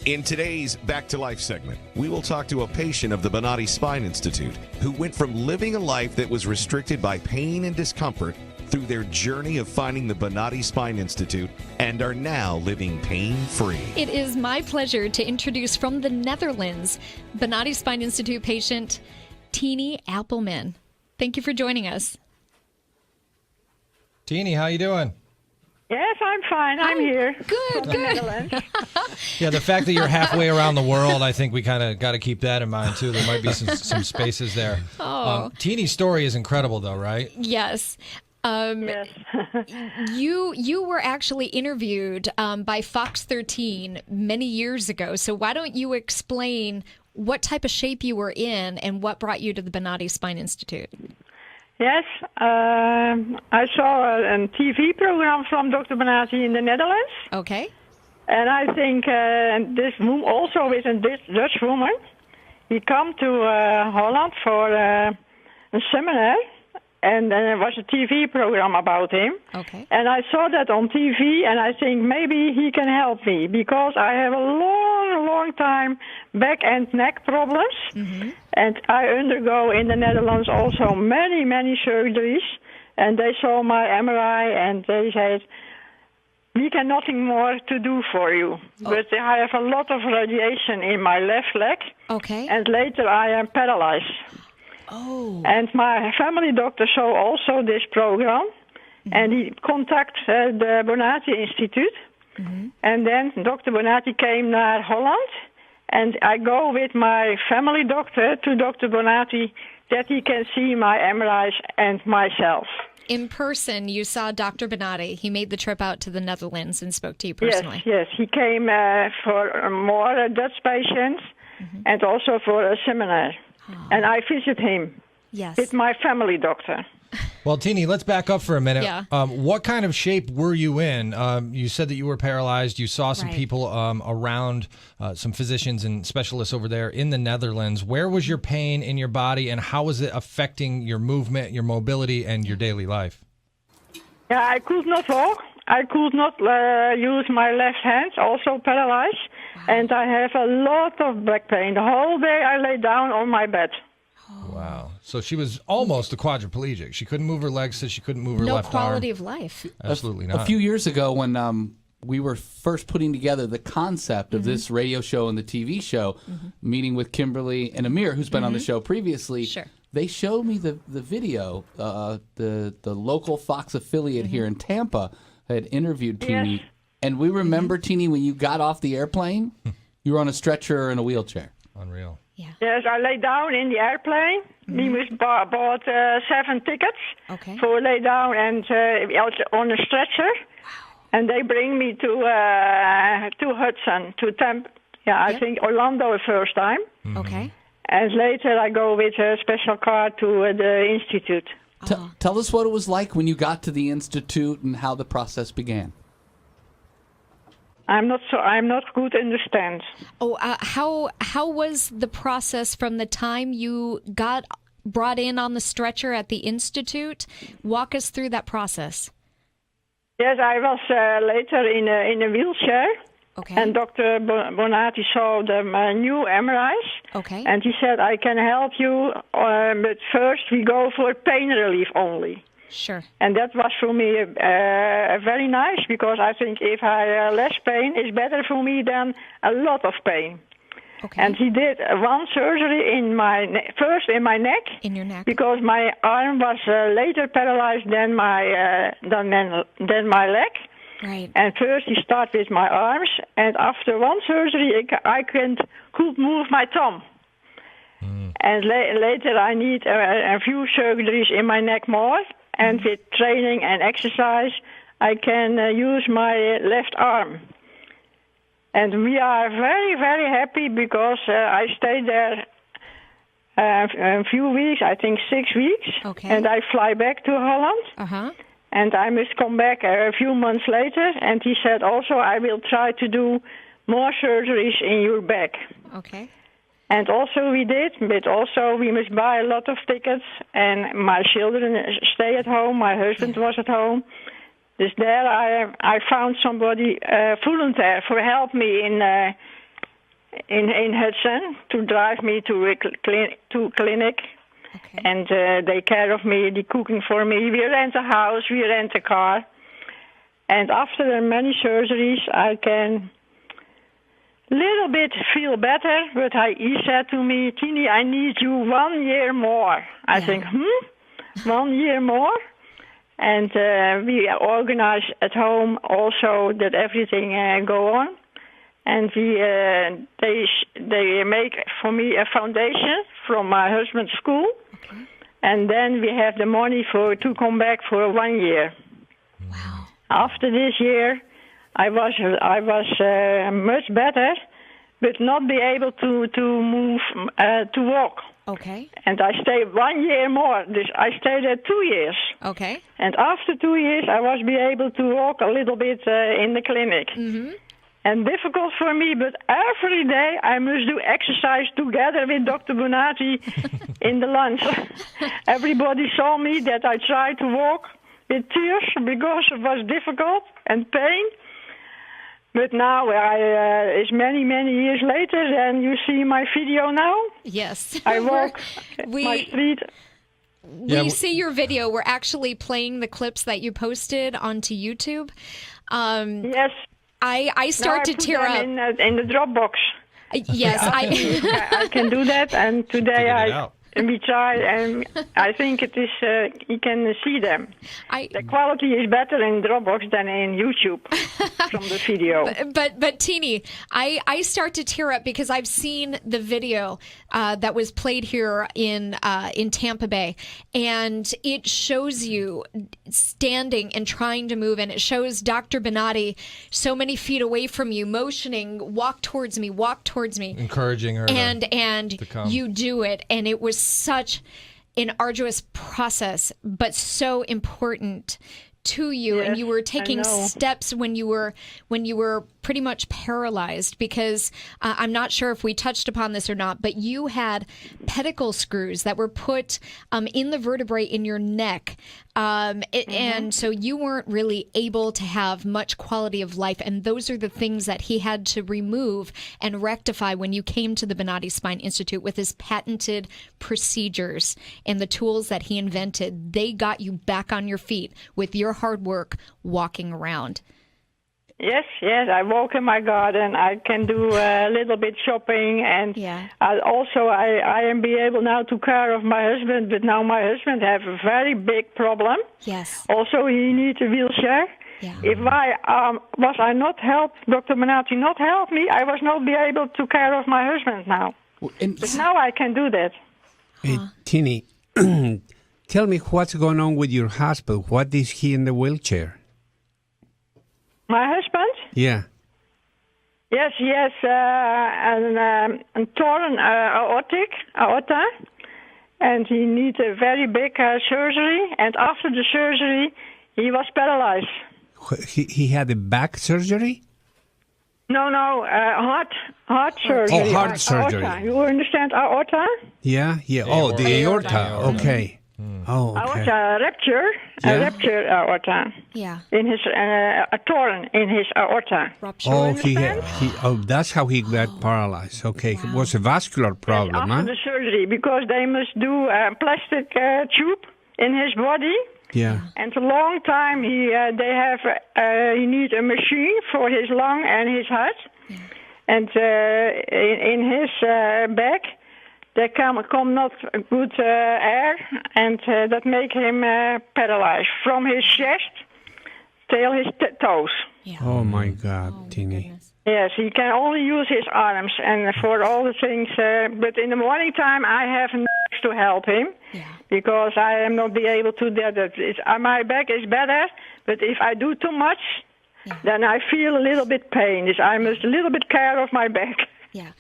In today's Back to Life segment, we will talk to a patient of the Bonati Spine Institute who went from living a life that was restricted by pain and discomfort through their journey of finding the Bonati Spine Institute and are now living pain-free. It is my pleasure to introduce from the Netherlands, Bonati Spine Institute patient Teenie Appelman. Thank you for joining us. Teenie, how you doing? Yes, I'm fine. I'm here. Good, from the Netherlands. Yeah, the fact that you're halfway around the world, I think we kind of got to keep that in mind, too. There might be some spaces there. Teenie's story is incredible, though, right? Yes. Yes. You were actually interviewed by Fox 13 many years ago. So why don't you explain what type of shape you were in and what brought you to the Bonati Spine Institute? Yes, I saw a TV program from Dr. Bonati in the Netherlands. Okay. And I think this woman also is a Dutch woman. He come to Holland for a seminar. And then there was a TV program about him. Okay. And I saw that on TV, and I think maybe he can help me because I have a long time back and neck problems. Mm-hmm. And I undergo in the Netherlands also many surgeries. And they saw my MRI, and they said, we can nothing more to do for you. Oh. But I have a lot of radiation in my left leg. Okay. And later I am paralyzed. Oh. And my family doctor saw also this program, and he contacted the Bonati Institute. Mm-hmm. And then Dr. Bonati came to Holland, and I go with my family doctor to Dr. Bonati that he can see my MRIs and myself. In person, you saw Dr. Bonati. He made the trip out to the Netherlands and spoke to you personally. Yes. He came for more Dutch patients and also for a seminar. Oh. And I visit him with my family doctor. Well, Teenie, let's back up for a minute. Yeah. What kind of shape were you in? You said that you were paralyzed. You saw some people around, some physicians and specialists over there in the Netherlands. Where was your pain in your body, and how was it affecting your movement, your mobility, and your daily life? Yeah, I could not walk. I could not use my left hand, also paralyzed. Wow. And I have a lot of back pain. The whole day I lay down on my bed. Wow. So she was almost a quadriplegic. She couldn't move her legs, so she couldn't move her left arm. No quality of life. Absolutely not. A few years ago when we were first putting together the concept of this radio show and the TV show, meeting with Kimberly and Amir, who's been on the show previously, they showed me the video. The local Fox affiliate here in Tampa had interviewed Teenie. Yes. And we remember, Teenie, when you got off the airplane, you were on a stretcher or in a wheelchair. Unreal. Yeah. Yes, I lay down in the airplane. We bought 7 tickets for lay down and on a stretcher. Wow. And they bring me to Hudson, to Tampa. Yeah, I think Orlando the first time. Mm-hmm. Okay. And later I go with a special car to the Institute. Tell us what it was like when you got to the Institute and how the process began. I'm not good understand. Oh, how was the process from the time you got brought in on the stretcher at the Institute? Walk us through that process. Yes, I was later in a wheelchair. Okay. And Dr. Bonati saw the new MRIs. Okay. And he said, I can help you, but first we go for pain relief only. Sure. And that was for me very nice, because I think if I less pain is better for me than a lot of pain. Okay. And he did one surgery in my first in my neck. In your neck. Because my arm was later paralyzed than my leg. Right. And first he started with my arms, and after one surgery I could move my thumb. And later I need a few surgeries in my neck more. And with training and exercise, I can use my left arm. And we are very, very happy because I stayed there a few weeks, I think 6 weeks. Okay. And I fly back to Holland. Uh-huh. And I must come back a few months later. And he said also, I will try to do more surgeries in your back. Okay. And also we did, but also we must buy a lot of tickets. And my children stay at home. My husband was at home. Dus there I found somebody volunteer for help me in Hudson to drive me to a clinic. Okay. And they care of me, they cooking for me. We rent a house, we rent a car. And after the many surgeries, I can little bit feel better. But he said to me, Tini, I need you 1 year more. I think, 1 year more? And we organize at home also that everything go on. And they make for me a foundation from my husband's school. Okay. And then we have the money to come back for 1 year. Wow. After this year, I was much better, but not be able to move, to walk. Okay. And I stayed 1 year more. I stayed there 2 years. Okay. And after 2 years, I was be able to walk a little bit in the clinic. Mm-hmm. And difficult for me, but every day I must do exercise together with Dr. Bonati in the lunch. Everybody saw me that I tried to walk with tears because it was difficult and pain. But now, it's many, many years later, and you see my video now. Yes. I walk my street. We see your video. We're actually playing the clips that you posted onto YouTube. Yes. I start to tear up. In the Dropbox. Yes, I can do that, and today we try, and I think it is. You can see them. The quality is better in Dropbox than in YouTube from the video. But Tini, I start to tear up because I've seen the video that was played here in Tampa Bay, and it shows you standing and trying to move, and it shows Dr. Bonati so many feet away from you, motioning, walk towards me, encouraging her, and to come. You do it, and it was such an arduous process, but so important to you. Yes, and you were taking I know. steps when you were pretty much paralyzed, because I'm not sure if we touched upon this or not, but you had pedicle screws that were put in the vertebrae in your neck. And so you weren't really able to have much quality of life. And those are the things that he had to remove and rectify when you came to the Bonati Spine Institute with his patented procedures and the tools that he invented. They got you back on your feet with your hard work walking around. Yes, I walk in my garden. I can do a little bit shopping, and I am be able now to care of my husband. But now my husband have a very big problem. Yes. Also, he needs a wheelchair. Yeah. If I not helped, Dr. Bonati not help me, I was not be able to care of my husband now. But now I can do that. Hey, Tini, tell me what's going on with your husband. What is he in the wheelchair? My husband? Yeah. Yes, he has a torn aorta, and he needs a very big surgery. And after the surgery, he was paralyzed. He had a back surgery? No, heart surgery. Oh, heart surgery. Aorta. You understand aorta? Yeah. Oh, the aorta. Okay. Oh, okay. Aorta rupture. Yeah. A rupture aorta. Yeah. In his a torn in his aorta. Rupture. Oh, that's how he got paralyzed. Okay, Wow. It was a vascular problem, After the surgery, because they must do a plastic tube in his body. Yeah. And a long time he needs a machine for his lung and his heart. Yeah. And in his back, there come not good air, and that make him paralyzed from his chest till his toes. Yeah. Oh my God, Tini. Goodness. Yes, he can only use his arms and for all the things. But in the morning time, I have nurse to help him. Yeah. Because I am not be able to do that. My back is better, but if I do too much, then I feel a little bit pain. I must a little bit care of my back. Yeah.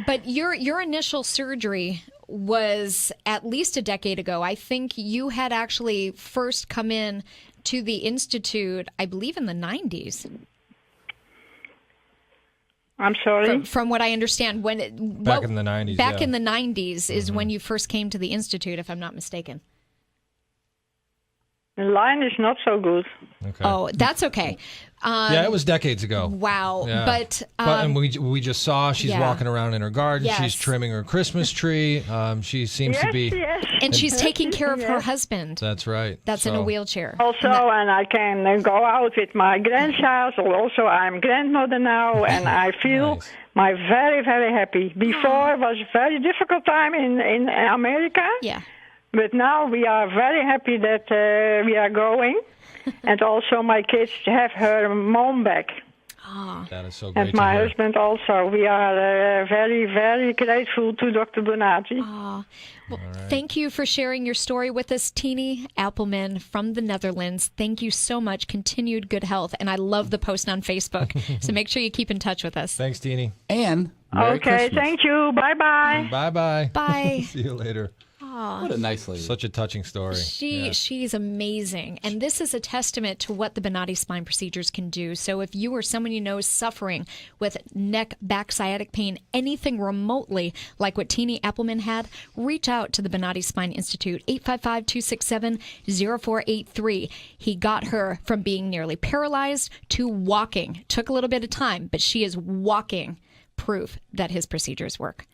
But your initial surgery was at least a decade ago. I think you had actually first come in to the Institute, I believe, in the 90s. I'm sorry? From what I understand, back in the 90s. Back in the 90s is when you first came to the Institute, if I'm not mistaken. The The line is not so good. Okay. Oh, that's okay. Yeah, it was decades ago. Wow. Yeah. But and we just saw she's walking around in her garden. Yes. She's trimming her Christmas tree. She seems to be. Yes. and she's taking care of her husband. That's right. That's in a wheelchair. Also, and I can go out with my grandchild. Also, I'm grandmother now, and I feel my very, very happy. Before it was a very difficult time in America. Yeah. But now we are very happy that we are going. And also my kids have her mom back. Oh. That is so great. And my to hear. husband also. We are very, very grateful to Dr. Bonati. Oh. Well, thank you for sharing your story with us, Tini Appelman from the Netherlands. Thank you so much. Continued good health. And I love the post on Facebook. So make sure you keep in touch with us. Thanks, Teeny. And Merry Okay, Christmas. thank you. Bye-bye. Bye-bye. Bye. See you later. What a nice lady. Such a touching story. She's amazing. And this is a testament to what the Bonati spine procedures can do. So if you or someone you know is suffering with neck, back, sciatic pain, anything remotely like what Tini Appelman had, reach out to the Bonati Spine Institute, 855-267-0483. He got her from being nearly paralyzed to walking. Took a little bit of time, but she is walking proof that his procedures work.